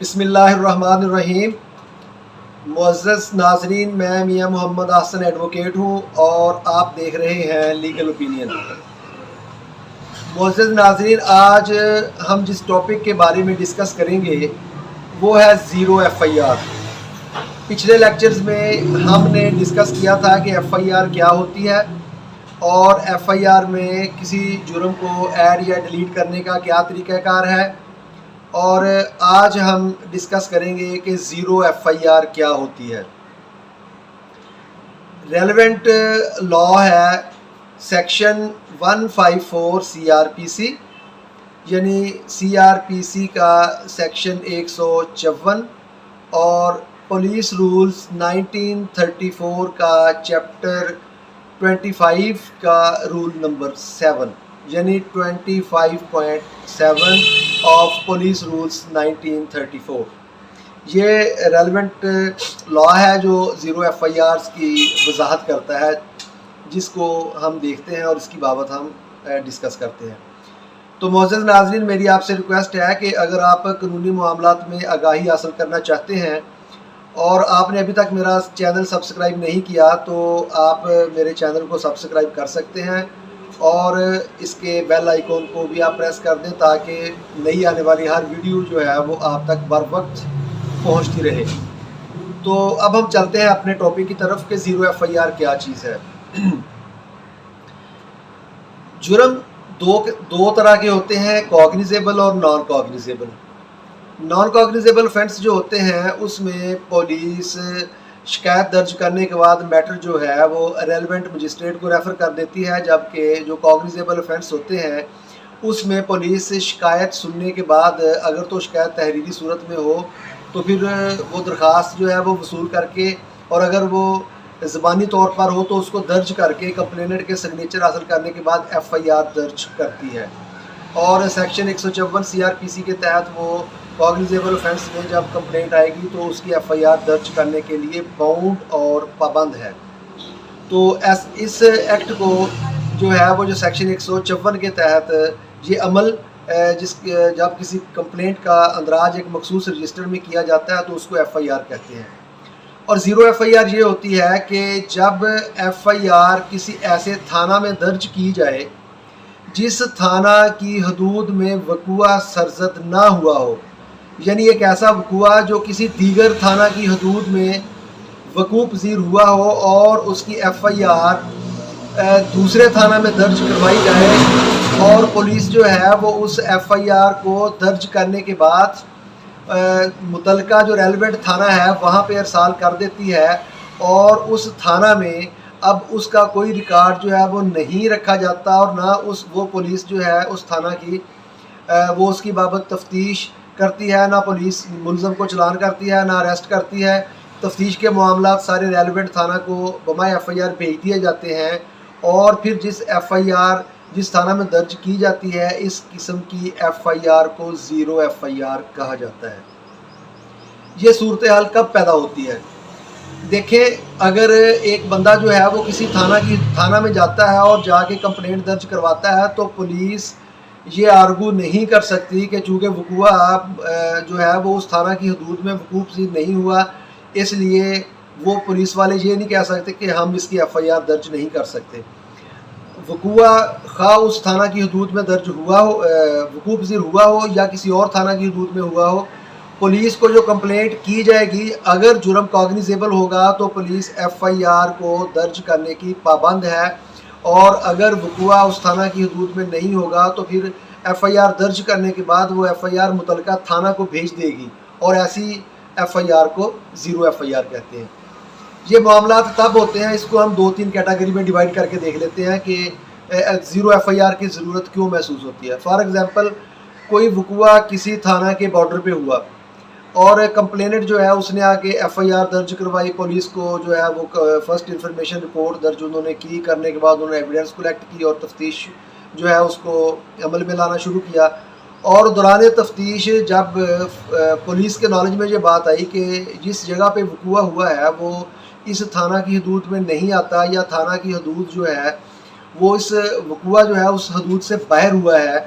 بسم اللہ الرحمن الرحیم۔ معزز ناظرین، میں میاں محمد حسن ایڈوکیٹ ہوں اور آپ دیکھ رہے ہیں لیگل اوپینین۔ معزز ناظرین، آج ہم جس ٹاپک کے بارے میں ڈسکس کریں گے وہ ہے زیرو ایف آئی آر۔ پچھلے لیکچرز میں ہم نے ڈسکس کیا تھا کہ ایف آئی آر کیا ہوتی ہے اور ایف آئی آر میں کسی جرم کو ایڈ یا ڈیلیٹ کرنے کا کیا طریقہ کار ہے، اور آج ہم ڈسکس کریں گے کہ زیرو ایف آئی آر کیا ہوتی ہے۔ ریلیونٹ لا ہے سیکشن 154 سی آر پی سی، یعنی سی آر پی سی کا سیکشن 154 اور پولیس رولز 1934 کا چیپٹر 25 کا رول نمبر 7، یعنی 25.7 آف پولیس رولز 1934۔ یہ ریلیونٹ لا ہے جو زیرو ایف آئی آرز کی وضاحت کرتا ہے، جس کو ہم دیکھتے ہیں اور اس کی بابت ہم ڈسکس کرتے ہیں۔ تو معزز ناظرین، میری آپ سے ریکویسٹ ہے کہ اگر آپ قانونی معاملات میں آگاہی حاصل کرنا چاہتے ہیں اور آپ نے ابھی تک میرا چینل سبسکرائب نہیں کیا تو آپ میرے چینل کو سبسکرائب کر سکتے ہیں اور اس کے بیل آئیکن کو بھی آپ پریس کر دیں تاکہ نئی آنے والی ہر ویڈیو جو ہے وہ آپ تک بر وقت پہنچتی رہے۔ تو اب ہم چلتے ہیں اپنے ٹاپک کی طرف کہ زیرو ایف آئی آر کیا چیز ہے۔ جرم دو طرح کے ہوتے ہیں، کوگنیزیبل اور نان کوگنیزیبل۔ نان کوگنیزیبل offense جو ہوتے ہیں اس میں پولیس شکایت درج کرنے کے بعد میٹر جو ہے وہ ریلیونٹ مجسٹریٹ کو ریفر کر دیتی ہے، جبکہ جو کوگنیزیبل offense ہوتے ہیں اس میں پولیس شکایت سننے کے بعد اگر تو شکایت تحریری صورت میں ہو تو پھر وہ درخواست جو ہے وہ وصول کر کے، اور اگر وہ زبانی طور پر ہو تو اس کو درج کر کے کمپلیننٹ کے سگنیچر حاصل کرنے کے بعد ایف آئی آر درج کرتی ہے۔ اور سیکشن 154 سی آر پی سی کے تحت وہ کوگنیزیبل offense میں جب کمپلینٹ آئے گی تو اس کی ایف آئی آر درج کرنے کے لیے باؤنڈ اور پابند ہے۔ تو اس ایکٹ کو جو ہے وہ جو سیکشن 154 کے تحت یہ عمل جب کسی کمپلینٹ کا اندراج ایک مخصوص رجسٹر میں کیا جاتا ہے تو اس کو ایف آئی آر کہتے ہیں۔ اور زیرو ایف آئی آر یہ ہوتی ہے کہ جب ایف آئی آر کسی ایسے تھانہ میں درج کی جائے جس تھانہ کی حدود میں وقوع سرزد نہ ہوا ہو، یعنی ایک ایسا وقوع جو کسی دیگر تھانہ کی حدود میں وقوع پذیر ہوا ہو اور اس کی ایف آئی آر دوسرے تھانہ میں درج کروائی جائے اور پولیس جو ہے وہ اس ایف آئی آر کو درج کرنے کے بعد متعلقہ جو ریلیونٹ تھانہ ہے وہاں پہ ارسال کر دیتی ہے، اور اس تھانہ میں اب اس کا کوئی ریکارڈ جو ہے وہ نہیں رکھا جاتا اور نہ وہ پولیس جو ہے اس تھانہ کی وہ اس کی بابت تفتیش کرتی ہے، نہ پولیس ملزم کو چلان کرتی ہے، نہ اریسٹ کرتی ہے۔ تفتیش کے معاملات سارے ریلیونٹ تھانہ کو بمائے ایف آئی آر بھیج دیے جاتے ہیں، اور پھر جس ایف آئی آر جس تھانہ میں درج کی جاتی ہے اس قسم کی ایف آئی آر کو زیرو ایف آئی آر کہا جاتا ہے۔ یہ صورتحال کب پیدا ہوتی ہے؟ دیکھیں، اگر ایک بندہ جو ہے وہ کسی تھانہ میں جاتا ہے اور جا کے کمپلینٹ درج کرواتا ہے تو پولیس یہ آرگو نہیں کر سکتی کہ چونکہ وقوع جو ہے وہ اس تھانہ کی حدود میں وقوع پذیر نہیں ہوا، اس لیے وہ پولیس والے یہ نہیں کہہ سکتے کہ ہم اس کی ایف آئی آر درج نہیں کر سکتے۔ وقوع خواہ اس تھانہ کی حدود میں درج ہوا ہو، وقوع پذیر ہوا ہو یا کسی اور تھانہ کی حدود میں ہوا ہو، پولیس کو جو کمپلینٹ کی جائے گی اگر جرم کوگنیزیبل ہوگا تو پولیس ایف آئی آر کو درج کرنے کی پابند ہے، اور اگر وقوع اس تھانہ کی حدود میں نہیں ہوگا تو پھر ایف آئی آر درج کرنے کے بعد وہ ایف آئی آر متعلقہ تھانہ کو بھیج دے گی، اور ایسی ایف آئی آر کو زیرو ایف آئی آر کہتے ہیں۔ یہ معاملات تب ہوتے ہیں، اس کو ہم 2-3 کیٹیگری میں ڈیوائڈ کر کے دیکھ لیتے ہیں کہ زیرو ایف آئی آر کی ضرورت کیوں محسوس ہوتی ہے۔ فار ایگزامپل، کوئی وقوع کسی تھانہ کے بارڈر پہ ہوا اور کمپلیننٹ جو ہے اس نے آ کے ایف آئی آر درج کروائی، پولیس کو جو ہے وہ فرسٹ انفارمیشن رپورٹ درج انہوں نے کی، کرنے کے بعد انہوں نے ایویڈنس کلیکٹ کی اور تفتیش جو ہے اس کو عمل میں لانا شروع کیا، اور دوران تفتیش جب پولیس کے نالج میں یہ بات آئی کہ جس جگہ پہ وقوع ہوا ہے وہ اس تھانہ کی حدود میں نہیں آتا، یا تھانہ کی حدود جو ہے وہ اس وقوع جو ہے اس حدود سے باہر ہوا ہے،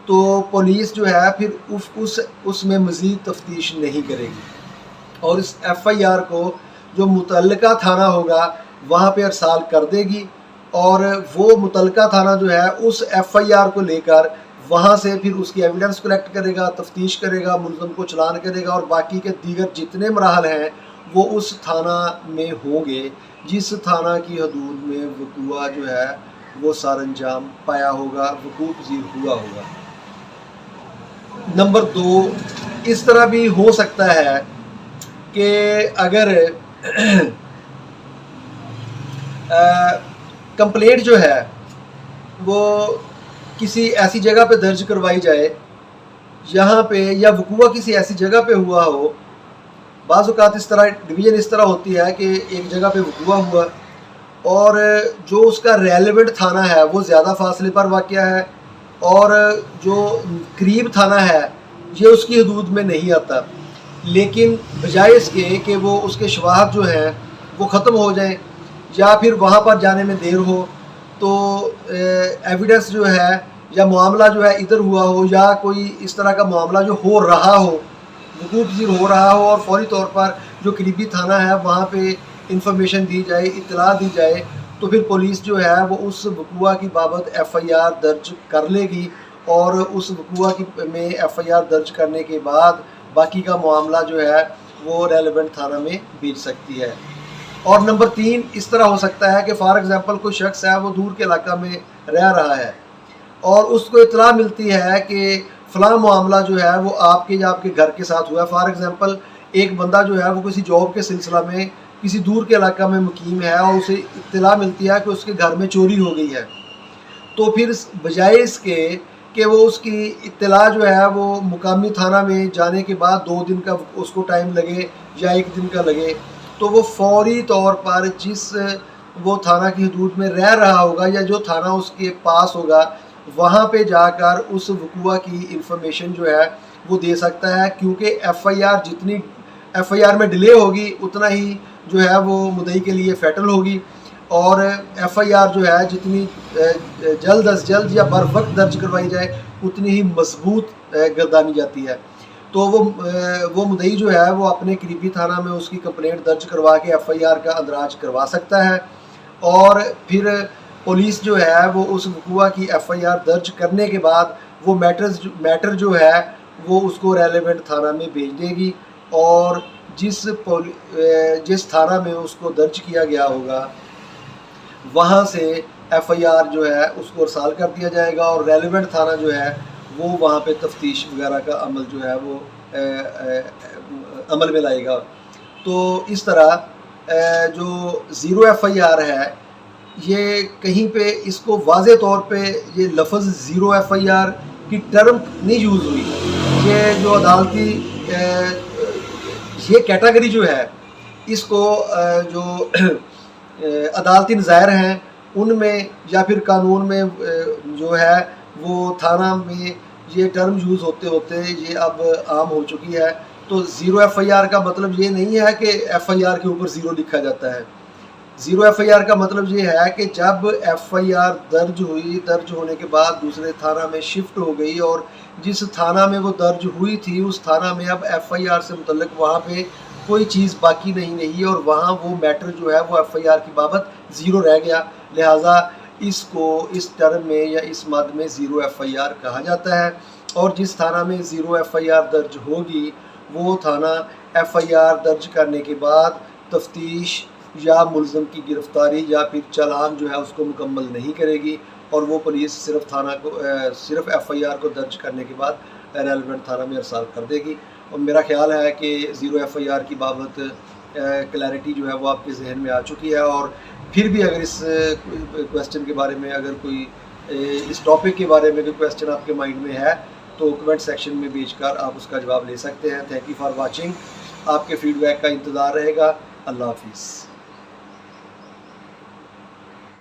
تو پولیس جو ہے پھر اس میں مزید تفتیش نہیں کرے گی، اور اس ایف آئی آر کو جو متعلقہ تھانہ ہوگا وہاں پہ ارسال کر دے گی، اور وہ متعلقہ تھانہ جو ہے اس ایف آئی آر کو لے کر وہاں سے پھر اس کی ایویڈنس کلیکٹ کرے گا، تفتیش کرے گا، ملزم کو چلان کرے گا، اور باقی کے دیگر جتنے مراحل ہیں وہ اس تھانہ میں ہوں گے جس تھانہ کی حدود میں وقوع جو ہے وہ سار انجام پایا ہوگا، وقوع پذیر ہوا ہوگا۔ نمبر 2، اس طرح بھی ہو سکتا ہے کہ اگر کمپلینٹ جو ہے وہ کسی ایسی جگہ پہ درج کروائی جائے یہاں پہ، یا وقوع کسی ایسی جگہ پہ ہوا ہو، بعض اوقات اس طرح ڈویژن اس طرح ہوتی ہے کہ ایک جگہ پہ وقوع ہوا اور جو اس کا ریلیونٹ تھانہ ہے وہ زیادہ فاصلے پر واقع ہے، اور جو قریب تھانہ ہے یہ اس کی حدود میں نہیں آتا، لیکن بجائے اس کے کہ وہ اس کے شواہد جو ہیں وہ ختم ہو جائیں یا پھر وہاں پر جانے میں دیر ہو، تو ایویڈنس جو ہے یا معاملہ جو ہے ادھر ہوا ہو، یا کوئی اس طرح کا معاملہ جو ہو رہا ہو، وقوع پذیر ہو رہا ہو، اور فوری طور پر جو قریبی تھانہ ہے وہاں پہ انفارمیشن دی جائے، اطلاع دی جائے، تو پھر پولیس جو ہے وہ اس وقوع کی بابت ایف آئی آر درج کر لے گی، اور اس وقوع میں ایف آئی آر درج کرنے کے بعد باقی کا معاملہ جو ہے وہ ریلیونٹ تھانہ میں بھیج سکتی ہے۔ اور نمبر 3، اس طرح ہو سکتا ہے کہ فار ایگزامپل کوئی شخص ہے وہ دور کے علاقہ میں رہ رہا ہے اور اس کو اطلاع ملتی ہے کہ فلاں معاملہ جو ہے وہ آپ کے یا آپ کے گھر کے ساتھ ہوا ہے۔ فار ایگزامپل ایک بندہ جو ہے وہ کسی جاب کے سلسلہ میں کسی دور کے علاقہ میں مقیم ہے اور اسے اطلاع ملتی ہے کہ اس کے گھر میں چوری ہو گئی ہے، تو پھر بجائے اس کے کہ وہ اس کی اطلاع جو ہے وہ مقامی تھانہ میں جانے کے بعد 2 دن کا اس کو ٹائم لگے یا 1 دن کا لگے، تو وہ فوری طور پر جس وہ تھانہ کی حدود میں رہ رہا ہوگا یا جو تھانہ اس کے پاس ہوگا وہاں پہ جا کر اس وقوع کی انفارمیشن جو ہے وہ دے سکتا ہے، کیونکہ ایف آئی آر جتنی ایف آئی آر میں ڈیلے ہوگی اتنا ہی جو ہے وہ مدعی کے لیے فیٹل ہوگی، اور ایف آئی آر جو ہے جتنی جلد از جلد یا بر وقت درج کروائی جائے اتنی ہی مضبوط گردانی جاتی ہے۔ تو وہ مدعی جو ہے وہ اپنے قریبی تھانہ میں اس کی کمپلینٹ درج کروا کے ایف آئی آر کا اندراج کروا سکتا ہے، اور پھر پولیس جو ہے وہ اس وقوع کی ایف آئی آر درج کرنے کے بعد وہ میٹر جو ہے وہ اس کو ریلیونٹ تھانہ میں بھیج دے گی، اور جس تھانہ میں اس کو درج کیا گیا ہوگا وہاں سے ایف آئی آر جو ہے اس کو ارسال کر دیا جائے گا، اور ریلیونٹ تھانہ جو ہے وہ وہاں پہ تفتیش وغیرہ کا عمل جو ہے وہ عمل میں لائے گا۔ تو اس طرح جو 0 ایف آئی آر ہے یہ کہیں پہ اس کو واضح طور پہ یہ لفظ 0 ایف آئی آر کی ٹرم نہیں یوز ہوئی، یہ جو عدالتی یہ کیٹیگری جو ہے اس کو جو عدالتی نظائر ہیں ان میں یا پھر قانون میں جو ہے وہ تھانہ میں یہ ٹرم یوز ہوتے ہوتے یہ اب عام ہو چکی ہے۔ تو 0 ایف آئی آر کا مطلب یہ نہیں ہے کہ ایف آئی آر کے اوپر 0 لکھا جاتا ہے۔ 0 ایف آئی آر کا مطلب یہ ہے کہ جب ایف آئی آر درج ہوئی، درج ہونے کے بعد دوسرے تھانہ میں شفٹ ہو گئی، اور جس تھانہ میں وہ درج ہوئی تھی اس تھانہ میں اب ایف آئی آر سے متعلق وہاں پہ کوئی چیز باقی نہیں رہی، اور وہاں وہ میٹر جو ہے وہ ایف آئی آر کی بابت 0 رہ گیا، لہٰذا اس کو اس ٹرم میں یا اس مد میں 0 ایف آئی آر کہا جاتا ہے۔ اور جس تھانہ میں 0 ایف آئی آر درج ہوگی وہ تھانہ ایف آئی آر درج کرنے کے بعد تفتیش یا ملزم کی گرفتاری یا پھر چالان جو ہے اس کو مکمل نہیں کرے گی، اور وہ پولیس صرف تھانہ کو صرف ایف آئی آر کو درج کرنے کے بعد ریلیونٹ تھانہ میں ارسال کر دے گی۔ اور میرا خیال ہے کہ 0 ایف آئی آر کی بابت کلیئرٹی جو ہے وہ آپ کے ذہن میں آ چکی ہے، اور پھر بھی اگر اس کویسچن کے بارے میں اگر کوئی اس ٹاپک کے بارے میں کوئی کویسچن آپ کے مائنڈ میں ہے تو کمنٹ سیکشن میں بھیج کر آپ اس کا جواب لے سکتے ہیں۔ تھینک یو فار واچنگ، آپ کے فیڈ بیک کا انتظار رہے گا۔ اللہ حافظ۔